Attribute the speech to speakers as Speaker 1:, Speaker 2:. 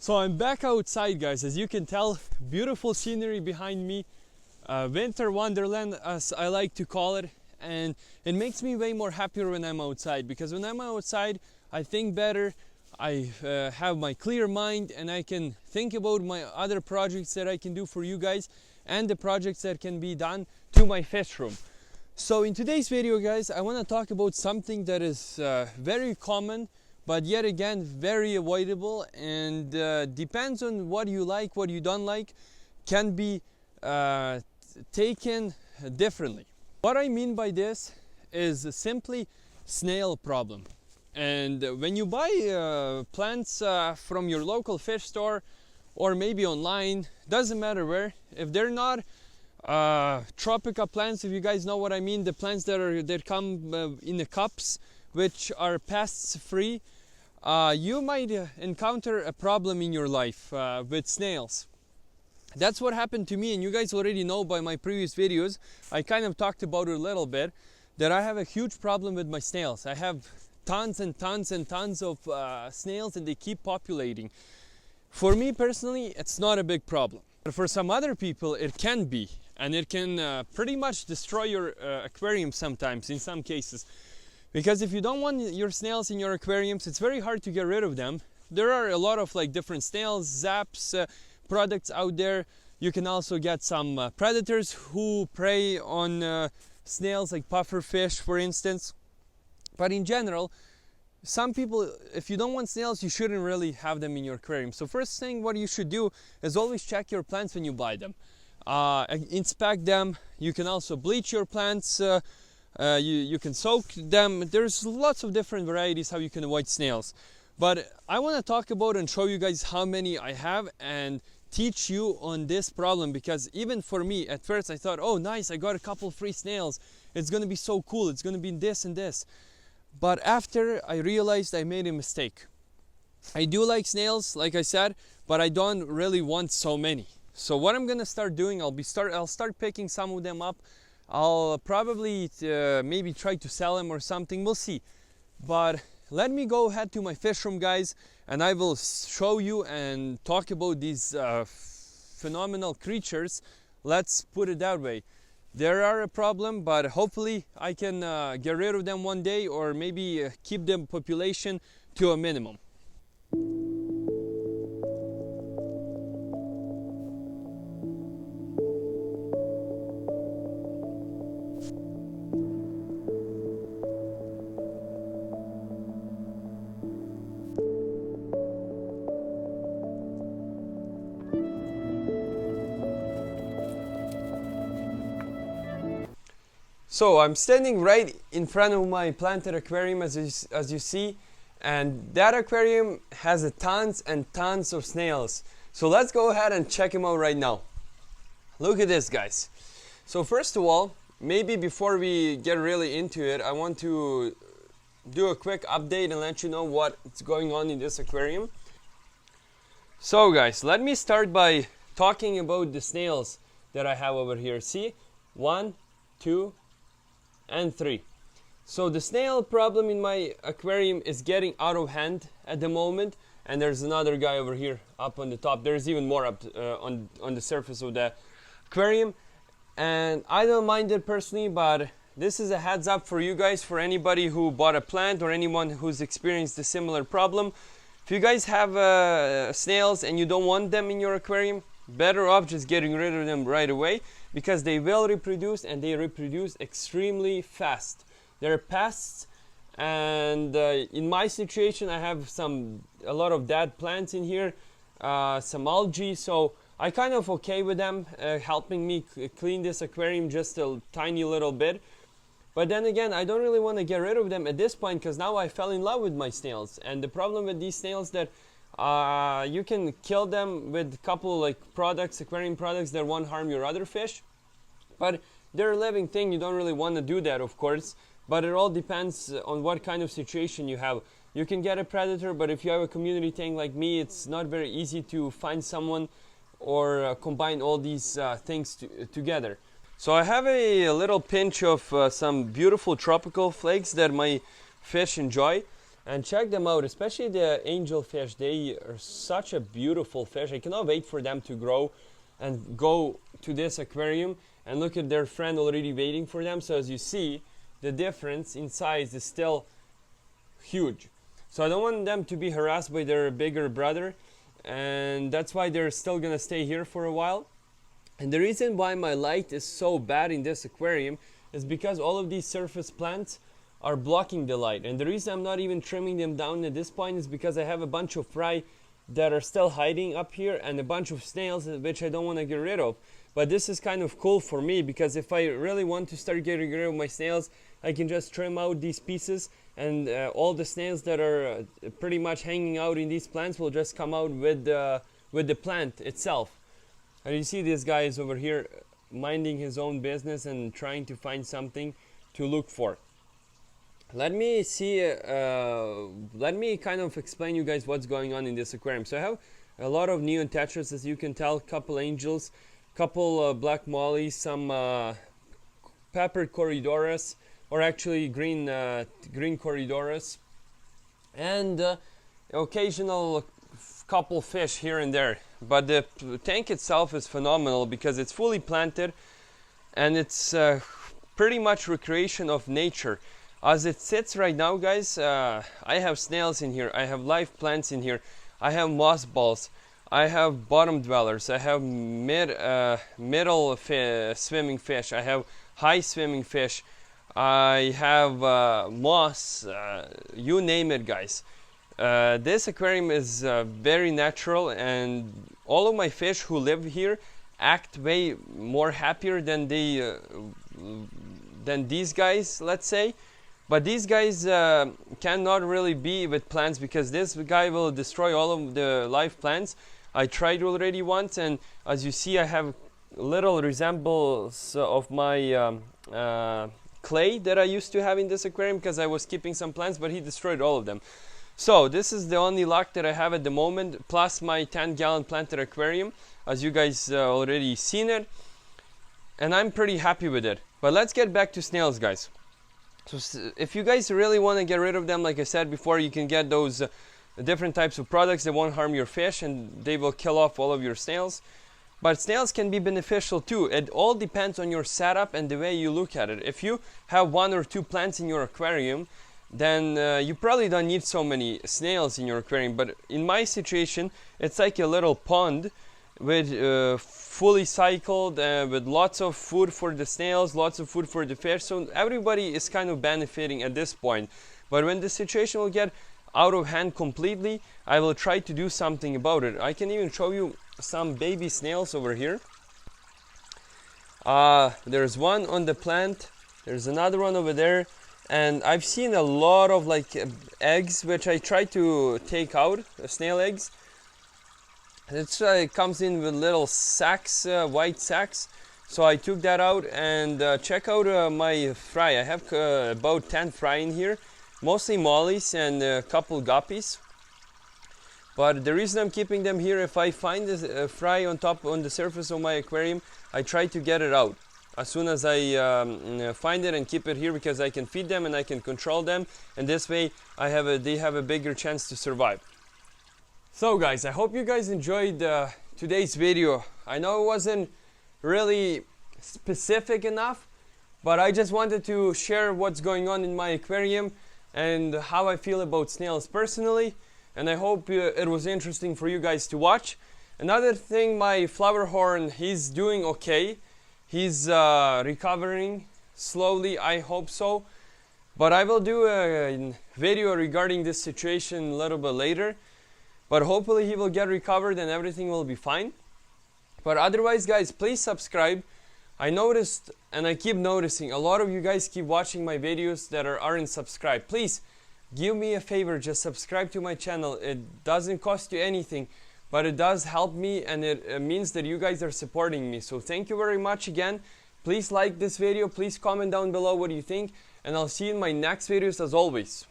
Speaker 1: So I'm back outside, guys. As you can tell, beautiful scenery behind me, winter wonderland as I like to call it, and it makes me way more happier when I'm outside, because when I'm outside I think better, I have my clear mind, and I can think about my other projects that I can do for you guys and the projects that can be done to my fish room. So in today's video, guys, I want to talk about something that is very common, but yet again very avoidable, and depends on what you like, what you don't like, can be taken differently. What I mean by this is simply snail problem. And when you buy plants from your local fish store, or maybe online, doesn't matter where, if they're not tropical plants, if you guys know what I mean, the plants that come in the cups, which are pests free, you might encounter a problem in your life with snails. That's what happened to me, and you guys already know by my previous videos. I kind of talked about it a little bit, that I have a huge problem with my snails. I have tons and tons and tons of snails, and they keep populating. For me personally, it's not a big problem, but for some other people it can be, and it can pretty much destroy your aquarium sometimes, in some cases. Because if you don't want your snails in your aquariums, it's very hard to get rid of them. There are a lot of different snails, zaps, products out there. You can also get some predators who prey on snails, like pufferfish for instance. But in general, some people, if you don't want snails, you shouldn't really have them in your aquarium. So first thing what you should do is always check your plants when you buy them. Inspect them. You can also bleach your plants. You can soak them. There's lots of different varieties how you can avoid snails. But I want to talk about and show you guys how many I have and teach you on this problem, because even for me at first I thought, oh nice, I got a couple free snails, it's gonna be so cool, it's gonna be this and this. But after I realized I made a mistake. I do like snails, like I said, but I don't really want so many. So what I'm gonna start doing, I'll start picking some of them up. I'll probably maybe try to sell them or something, we'll see. But let me go ahead to my fish room, guys, and I will show you and talk about these phenomenal creatures. Let's put it that way. They are a problem, but hopefully I can get rid of them one day, or maybe keep the population to a minimum. So I'm standing right in front of my planted aquarium, as you see, and that aquarium has tons and tons of snails. So let's go ahead and check them out right now. Look at this, guys. So first of all, maybe before we get really into it, I want to do a quick update and let you know what's going on in this aquarium. So guys, let me start by talking about the snails that I have over here. See, 1, 2, and 3. So the snail problem in my aquarium is getting out of hand at the moment, and there's another guy over here up on the top. There's even more up on the surface of the aquarium, and I don't mind it personally, but this is a heads up for you guys, for anybody who bought a plant or anyone who's experienced a similar problem. If you guys have snails and you don't want them in your aquarium, better off just getting rid of them right away, because they will reproduce, and they reproduce extremely fast. They're pests, and in my situation I have a lot of dead plants in here, some algae, so I kind of okay with them helping me clean this aquarium just a tiny little bit. But then again, I don't really want to get rid of them at this point, because now I fell in love with my snails. And the problem with these snails that you can kill them with a couple aquarium products that won't harm your other fish, but they're a living thing. You don't really want to do that, of course, but it all depends on what kind of situation you have. You can get a predator, but if you have a community tank like me, it's not very easy to find someone or combine all these things together. So I have a little pinch of some beautiful tropical flakes that my fish enjoy. And check them out, especially the angelfish. They are such a beautiful fish. I cannot wait for them to grow and go to this aquarium and look at their friend already waiting for them. So as you see, the difference in size is still huge. So I don't want them to be harassed by their bigger brother, and that's why they're still gonna stay here for a while. And the reason why my light is so bad in this aquarium is because all of these surface plants are blocking the light. And the reason I'm not even trimming them down at this point is because I have a bunch of fry that are still hiding up here and a bunch of snails which I don't want to get rid of. But this is kind of cool for me, because if I really want to start getting rid of my snails, I can just trim out these pieces, and all the snails that are pretty much hanging out in these plants will just come out with the plant itself. And you see this guy is over here minding his own business and trying to find something to look for. Let me kind of explain you guys what's going on in this aquarium. So I have a lot of neon tetras, as you can tell, couple angels, couple black mollies, some peppered corridoras, or actually green corridoras, and occasional couple fish here and there. But the tank itself is phenomenal because it's fully planted, and it's pretty much recreation of nature. As it sits right now, guys, I have snails in here, I have live plants in here, I have moss balls, I have bottom dwellers, I have middle swimming fish, I have high swimming fish, I have moss, you name it, guys. This aquarium is very natural, and all of my fish who live here act way more happier than these guys, let's say. But these guys cannot really be with plants, because this guy will destroy all of the live plants. I tried already once, and as you see, I have little resemblance of my clay that I used to have in this aquarium, because I was keeping some plants, but he destroyed all of them. So this is the only luck that I have at the moment, plus my 10-gallon planted aquarium, as you guys already seen it, and I'm pretty happy with it. But let's get back to snails, guys. So if you guys really want to get rid of them, like I said before, you can get those different types of products that won't harm your fish, and they will kill off all of your snails. But snails can be beneficial too. It all depends on your setup and the way you look at it. If you have 1 or 2 plants in your aquarium, then you probably don't need so many snails in your aquarium. But in my situation, it's like a little pond with fully cycled, with lots of food for the snails, lots of food for the fish. So everybody is kind of benefiting at this point. But when the situation will get out of hand completely, I will try to do something about it. I can even show you some baby snails over here. There's one on the plant, there's another one over there, and I've seen a lot of like eggs which I try to take out, snail eggs. It comes in with little sacks, white sacks. So I took that out, and check out my fry. I have about 10 fry in here, mostly mollies and a couple guppies. But the reason I'm keeping them here, if I find a fry on the surface of my aquarium, I try to get it out as soon as I find it and keep it here, because I can feed them and I can control them, and this way they have a bigger chance to survive. So guys, I hope you guys enjoyed today's video. I know it wasn't really specific enough, but I just wanted to share what's going on in my aquarium and how I feel about snails personally, and I hope it was interesting for you guys to watch. Another thing, my flower horn, he's doing okay. He's recovering slowly, I hope so. But I will do a video regarding this situation a little bit later. But hopefully he will get recovered and everything will be fine. But otherwise, guys, please subscribe. I noticed, and I keep noticing, a lot of you guys keep watching my videos that aren't subscribed. Please give me a favor, just subscribe to my channel. It doesn't cost you anything, but it does help me, and it means that you guys are supporting me. So thank you very much again. Please like this video, please comment down below what you think, and I'll see you in my next videos as always.